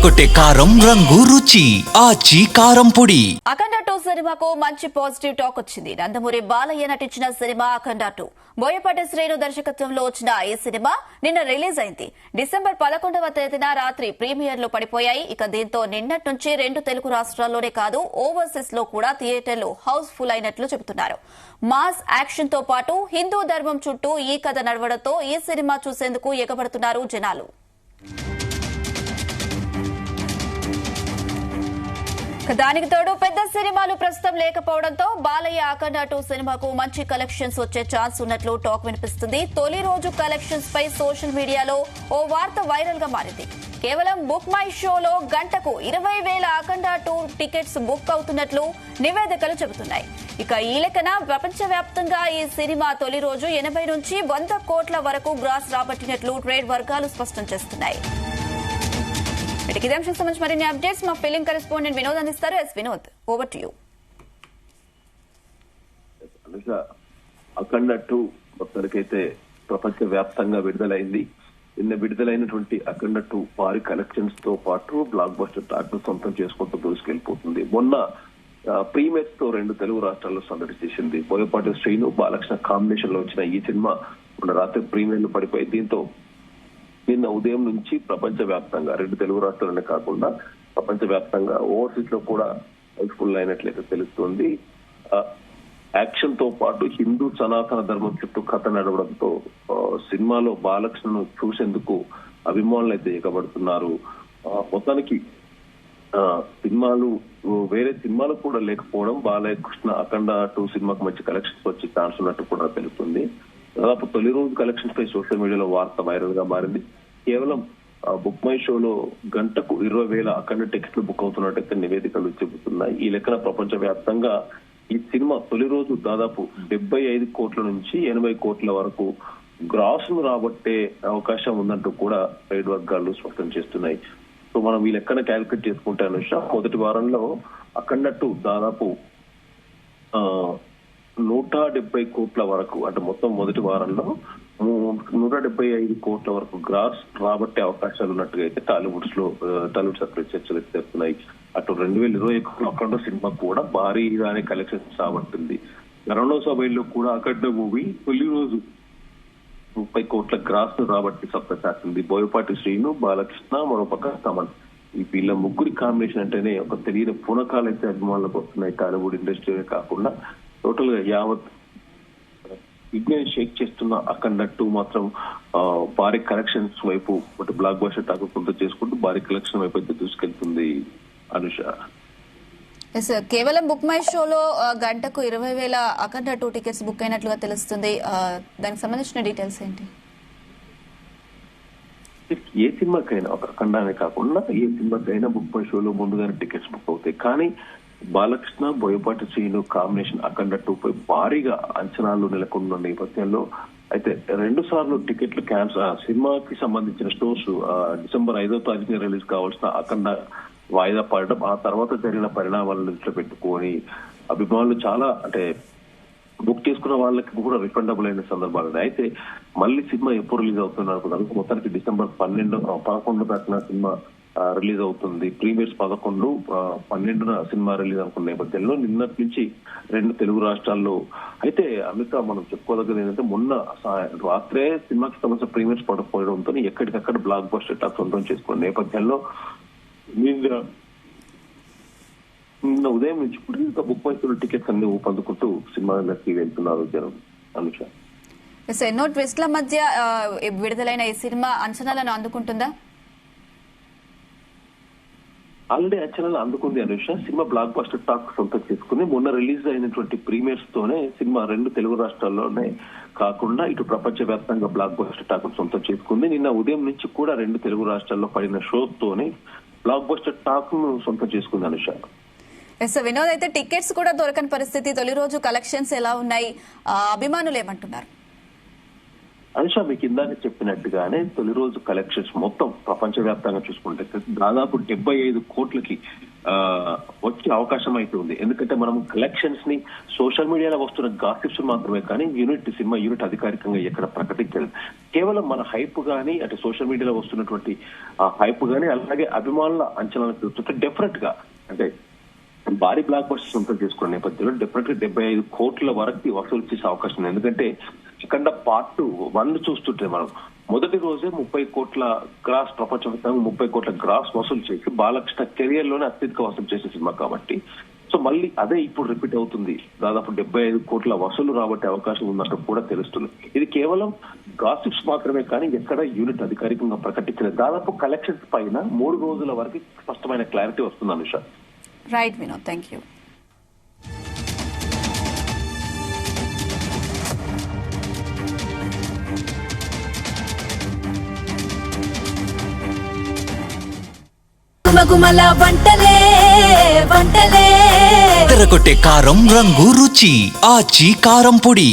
అదరగొట్టే కారం రంగు రుచి ఆచి కారం పొడి. అఖండ 2 సినిమాకు మంచి పాజిటివ్ టాక్ వచ్చింది. నందమూరి బాలయ్య నటించిన సినిమా అఖండ 2 బోయపాటి శ్రీను దర్శకత్వంలో వచ్చిన ఈ సినిమా నిన్న రిలీజ్ అయింది. డిసెంబర్ 11వ తేదీన రాత్రి ప్రీమియర్లు పడిపోయాయి. ఇక దీంతో నిన్నటి నుంచి 2 తెలుగు రాష్ట్రాల్లోనే కాదు ఓవర్సీస్ లో కూడా థియేటర్లు హౌస్ ఫుల్ అయినట్లు చెబుతున్నారు. మాస్ యాక్షన్ తో పాటు హిందూ ధర్మం చుట్టూ ఈ కథ నడవడంతో ఈ సినిమా చూసేందుకు ఎగబడుతున్నారు జనాలు. దానికి తోడు పెద్ద సినిమాలు ప్రస్తుతం లేకపోవడంతో బాలయ్య అఖండ 2 సినిమాకు మంచి కలెక్షన్స్ వచ్చే ఛాన్స్ ఉన్నట్లు టాక్ వినిపిస్తుంది. తొలి రోజు కలెక్షన్స్ పై సోషల్ మీడియాలో ఓ వార్త వైరల్ గా మారింది. కేవలం బుక్ మై షోలో గంటకు 20,000 అఖండ 2 టికెట్స్ బుక్ అవుతున్నట్లు నివేదికలు చెబుతున్నాయి. ఇక ఈ లెక్కన ప్రపంచవ్యాప్తంగా ఈ సినిమా తొలి రోజు 80 నుంచి 100 కోట్ల వరకు గ్రాస్ రాబట్టినట్లు ట్రేడ్ వర్గాలు స్పష్టం చేస్తున్నాయి. ఇదే అంశం సంబంధించి మరిన్ని అప్డేట్స్ మా ఫిలిం కరెస్పాండెంట్ వినోద్ అందిస్తారు. S Vinod, over to you. Akhanda 2 మొత్తానికైతే ప్రపంచ వ్యాప్తంగా విడుదలైంది. నిన్న విడుదలైనటువంటి అఖండ 2 భారీ కలెక్షన్స్ తో పాటు బ్లాక్ బస్టర్ టాక్ ను సొంతం చేసుకుంటూ దూసుకెళ్లిపోతుంది. మొన్న ప్రీమియర్స్ తో 2 తెలుగు రాష్ట్రాల్లో సందడి చేసింది. బోయపాటి శ్రీను బాలకృష్ణ కాంబినేషన్ లో వచ్చిన ఈ సినిమా మొన్న రాత్రి ప్రీమియర్లు పడిపోయి దీంతో నిన్న ఉదయం నుంచి ప్రపంచ వ్యాప్తంగా 2 తెలుగు రాష్ట్రాలనే కాకుండా ప్రపంచ వ్యాప్తంగా ఓవర్సీస్ లో కూడా హౌస్ఫుల్ అయినట్లయితే తెలుస్తుంది. యాక్షన్ తో పాటు హిందూ సనాతన ధర్మం చుట్టూ కథ నడవడంతో సినిమాలో బాలకృష్ణను చూసేందుకు అభిమానులు అయితే ఎగబడుతున్నారు. మొత్తానికి సినిమాలు వేరే సినిమాలు కూడా లేకపోవడం బాలకృష్ణ అఖండ 2 సినిమాకు మంచి కలెక్షన్స్ వచ్చే ఛాన్స్ ఉన్నట్టు కూడా తెలుస్తుంది. దాదాపు తొలి రోజు కలెక్షన్స్ పై సోషల్ మీడియాలో వార్త వైరల్ గా మారింది. కేవలం బుక్ మై షోలో గంటకు 20,000 అఖండ టికెట్లు బుక్ అవుతున్నట్టయితే నివేదికలు చెబుతున్నాయి. ఈ లెక్కన ప్రపంచ వ్యాప్తంగా ఈ సినిమా తొలి రోజు దాదాపు 75 కోట్ల నుంచి 80 కోట్ల వరకు గ్రాస్ ను రాబట్టే అవకాశం ఉందంటూ కూడా ట్రేడ్ వర్గాలు స్పష్టం చేస్తున్నాయి. సో మనం ఈ లెక్కన క్యాలిక్యులేట్ చేసుకుంటే అనుష మొదటి వారంలో అఖండ 2 దాదాపు 170 కోట్ల వరకు అంటే మొత్తం మొదటి వారంలో 175 కోట్ల వరకు గ్రాస్ రాబట్టే అవకాశాలు ఉన్నట్టుగా అయితే టాలీవుడ్ సర్కిల్ చర్చలు చెప్తున్నాయి. అటు 2021 అఖండ సినిమా కూడా భారీగానే కలెక్షన్స్ రాబట్టింది. కరోనా సమయంలో కూడా అఖండ మూవీ తొలి రోజు 30 కోట్ల గ్రాస్ ను రాబట్టి సప్తశాసింది. బోయపాటి శ్రీను బాలకృష్ణ మరోపక్క తమన్ ఈ వీళ్ళ ముగ్గురి కాంబినేషన్ అంటేనే ఒక తెలియని పూనకాలు అయితే అభిమానులకు వస్తున్నాయి. టాలీవుడ్ ఇండస్ట్రీనే కాకుండా టోటల్ గా యావత్ విజ్ఞాన్ షేక్ చేస్తున్న అఖండ 2 మాత్రం భారీ కలెక్షన్స్ వైపు బ్లాక్ బస్టర్ టాక్ కొంత చేసుకుంటూ భారీ కలెక్షన్ వైపు అయితే దూసుకెళ్తుంది అనుష. కేవలం బుక్ మై షోలో గంటకు 20,000 అఖండ 2 టికెట్స్ బుక్ అయినట్లుగా తెలుస్తుంది. దానికి సంబంధించిన డీటెయిల్స్ ఏంటి? ఏ సినిమాకైనా ఒక అఖండానే కాకుండా ఏ సినిమాకైనా బుక్ మై షోలో ముందుగానే టికెట్స్ బుక్ అవుతాయి. కానీ బాలకృష్ణ బోయపాటి శ్రీను కాంబినేషన్ అఖండ 2 పై భారీగా అంచనాలు నెలకొన్న నేపథ్యంలో అయితే 2 సార్లు టికెట్లు క్యాన్సల్ సినిమాకి సంబంధించిన షోస్ డిసెంబర్ 5వ తారీఖున రిలీజ్ కావాల్సిన అఖండ వాయిదా పడడం, ఆ తర్వాత జరిగిన పరిణామాలను దృష్టిలో పెట్టుకొని అభిమానులు చాలా అంటే బుక్ చేసుకున్న వాళ్ళకి కూడా రిఫండబుల్ అయిన సందర్భాలు. అయితే మళ్ళీ సినిమా ఎప్పుడు రిలీజ్ అవుతుంది అనుకున్నారు. మొత్తానికి డిసెంబర్ 11 దాకా సినిమా రిలీజ్ అవుతుంది. ప్రీమియర్స్ 11-12 సినిమా రిలీజ్ అనుకున్న నేపథ్యంలో నిన్నటి నుంచి 2 తెలుగు రాష్ట్రాల్లో అయితే అమితా మనం చెప్పుకోదగ్గది ఏంటంటే మొన్న రాత్రే సినిమాకి సంబంధించిన ప్రీమియర్స్ పడకపోవడంతో ఎక్కడికక్కడ బ్లాక్ బస్టర్ టాక్ సొంతం చేసుకున్న నేపథ్యంలో నిన్న ఉదయం నుంచి కూడా ఇంకా బుక్ మై షో టికెట్స్ అన్ని పొందుకుంటూ సినిమాలకి వెళ్తున్నారు జనం అనుష. ఎన్నో ట్విస్ట్ల మధ్య విడుదలైన ఈ సినిమా అంచనాలను అందుకుంటుందా? ఆల్రెడీ అంచనాలు అందుకుంది Anusha. Cinema block buster talk సొంతం చేసుకుని మొన్న రిలీజ్ అయినటువంటి ప్రీమియర్స్ తోనే సినిమా 2 తెలుగు రాష్ట్రాల్లోనే కాకుండా ఇటు ప్రపంచ వ్యాప్తంగా బ్లాక్ బస్టర్ టాక్ సొంతం చేసుకుంది. నిన్న ఉదయం నుంచి కూడా 2 తెలుగు రాష్ట్రాల్లో పడిన షోస్ తోనే బ్లాక్ బస్టర్ టాక్ ను సొంతం చేసుకుంది అనుష. వినోద్, అయితే టికెట్స్ కూడా దొరకని పరిస్థితి, తొలి రోజు కలెక్షన్స్ ఎలా ఉన్నాయి, అభిమానులు ఏమంటున్నారు? అనుష మీకు ఇందాక చెప్పినట్టుగానే తొలి రోజు కలెక్షన్స్ మొత్తం ప్రపంచవ్యాప్తంగా చూసుకుంటే దాదాపు 75 కోట్లకి వచ్చే అవకాశం అయితే ఉంది. ఎందుకంటే మనం కలెక్షన్స్ ని సోషల్ మీడియాలో వస్తున్న గాసిప్స్ మాత్రమే కానీ సినిమా యూనిట్ అధికారికంగా ఎక్కడ ప్రకటించలేదు. కేవలం మన హైప్ గానీ అంటే సోషల్ మీడియాలో వస్తున్నటువంటి హైప్ గానీ అలాగే అభిమానుల అంచనాలు చూస్తుంటే డెఫినెట్ గా అంటే భారీ బ్లాక్ బస్టర్ సొంతం చేసుకున్న నేపథ్యంలో డెఫినెట్ గా 75 కోట్ల వరకు వసూలు చేసే అవకాశం ఉంది. ఎందుకంటే అఖండ పార్ట్ 1 చూస్తుంటే మనం మొదటి రోజే 30 కోట్ల గ్రాస్ ప్రపంచవ్యాప్తంగా 30 కోట్ల గ్రాస్ వసూలు చేసి బాలకృష్ణ కెరియర్ లోనే అత్యధిక వసూలు చేసే సినిమా కాబట్టి సో మళ్ళీ అదే ఇప్పుడు రిపీట్ అవుతుంది. దాదాపు 75 కోట్ల వసూలు రాబట్టే అవకాశం ఉన్నట్టు కూడా తెలుస్తుంది. ఇది కేవలం గాసిప్స్ మాత్రమే కానీ ఎక్కడ యూనిట్ అధికారికంగా ప్రకటించిన దాదాపు కలెక్షన్స్ పైన 3 రోజుల వరకు స్పష్టమైన క్లారిటీ వస్తుంది Anusha. Right Vinod, thank you. గుమగుమల వంటలే వంటలే తెరకొట్టే కారం రంగు రుచి ఆచి కారం పొడి.